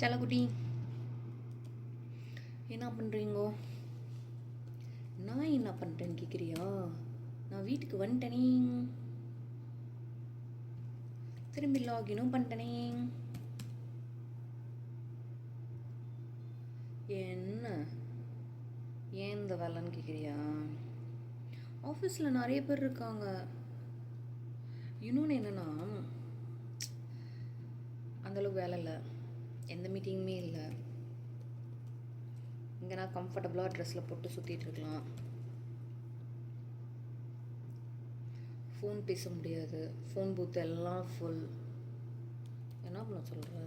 செல்லக்குட்டி என்ன பண்ணுறீங்கோ? நான் என்ன பண்ணுறேன்னு கேட்குறியா? நான் வீட்டுக்கு வந்துட்டேனே, திரும்பி லாகினும் பண்ணிட்டேனே. என்ன ஏன் இந்த வேலைன்னு கேட்குறியா? ஆஃபீஸில் நிறைய பேர் இருக்காங்க. இன்னொன்று என்னென்னா, அந்தளவுக்கு வேலை இல்லை, எந்த மீட்டிங்குமே இல்லை. இங்கே நான் கம்ஃபர்டபுளாக ட்ரெஸ்ஸில் போட்டு சுற்றிட்டுருக்கலாம். ஃபோன் பேச முடியாது, ஃபோன் பூத் எல்லாம் ஃபுல். என்ன பண்ண சொல்கிற?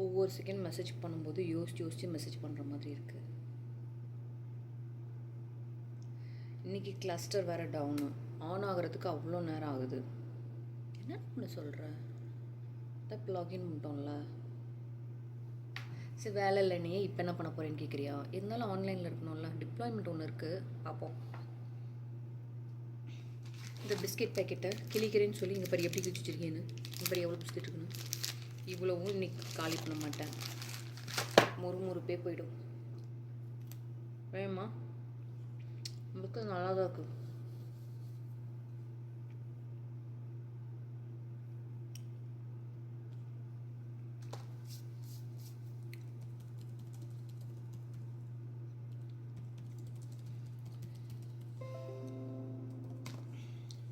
ஒவ்வொரு செகண்ட் மெசேஜ் பண்ணும்போது யோசித்து மெசேஜ் பண்ணுற மாதிரி இருக்குது. இன்றைக்கி கிளஸ்டர் வேறு டவுனு, ஆன் ஆகிறதுக்கு அவ்வளோ நேரம் ஆகுது. என்ன பண்ண சொல்கிற? இப்போ லாகின் பண்ணிட்டோம்ல, சரி வேலை இல்லைனே இப்போ என்ன பண்ண போகிறேன்னு கேட்குறியா? இருந்தாலும் ஆன்லைனில் இருக்கணும்ல, டிப்ளாய்மெண்ட் ஒன்று இருக்குது, பார்ப்போம். இந்த பிஸ்கெட் பேக்கெட்டை கிளிக்கிறேன்னு சொல்லி இங்கே பாரு எப்படி கிழிச்சு வச்சிருக்கேன்னு. இங்கே பாரு எவ்வளோ பிஸ்கெட் இருக்குன்னு. இவ்வளவும் இன்னைக்கு காலி பண்ண மாட்டேன், முறுமுறுப்பே போயிடும். வேணுமா? பிஸ்கட் நல்லா தான் இருக்குது.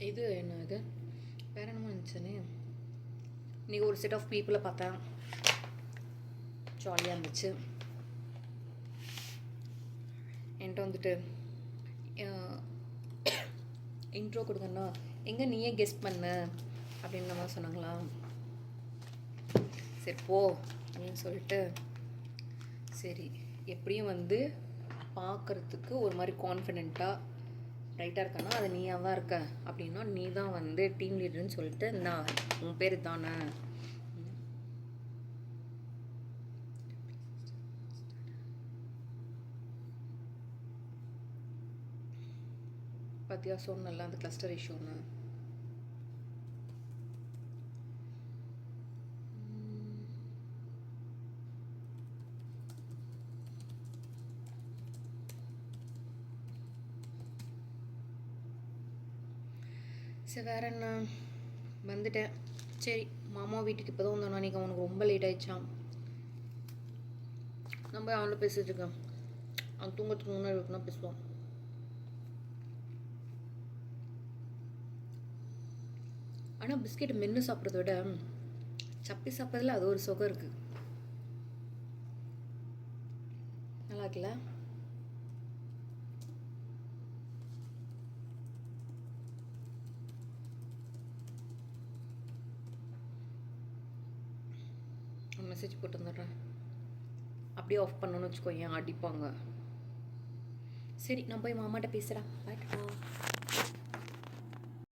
இது என்ன இது வேறு என்னமோ இருந்துச்சுன்னு. இன்றைக்கி ஒரு செட் ஆஃப் பீப்புளை பார்த்தேன், ஜாலியாக இருந்துச்சு. என்கிட்ட வந்துட்டு இன்ட்ரோ கொடுங்கன்னா எங்கே நீயே கெஸ் பண்ண அப்படின்ற மாதிரி சொன்னாங்களா. சரி போ அப்படின்னு சொல்லிட்டு, சரி எப்படியும் வந்து பார்க்குறதுக்கு ஒரு மாதிரி கான்ஃபிடெண்ட்டாக ரைட்டாக இருக்கானா, அது நீயாக தான் இருக்க அப்படின்னா நீ தான் வந்து டீம் லீடர்னு சொல்லிட்டு, நான் உன் பேர் தானே பார்த்தியா சொன்னல அந்த கிளஸ்டர் இஷ்யூன்னு. சரி வேறு என்ன, வந்துட்டேன். சரி மாமா வீட்டுக்கு இப்போ தான் வந்தோம். அன்றைக்கி அவனுக்கு ரொம்ப லேட் ஆகிடுச்சான். நம்ம அவன்கிட்ட பேசிகிட்டு இருக்கேன். அவன் தூங்கத்துக்கு முன்னாடி இருக்குன்னா பேசுவான். ஆனால் பிஸ்கெட் மென்று சாப்பிட்றத விட சப்பி சாப்பிட்றதுல அது ஒரு சுகம் இருக்குது. நல்லா இருக்குல்ல? மெசேஜ் போட்டு வந்துடுறேன். அப்படியே ஆஃப் பண்ணணும்னு வச்சுக்கோ, ஏன் அடிப்பாங்க. சரி நான் போய் மாமாட்ட பேசுகிறேன். பாய்.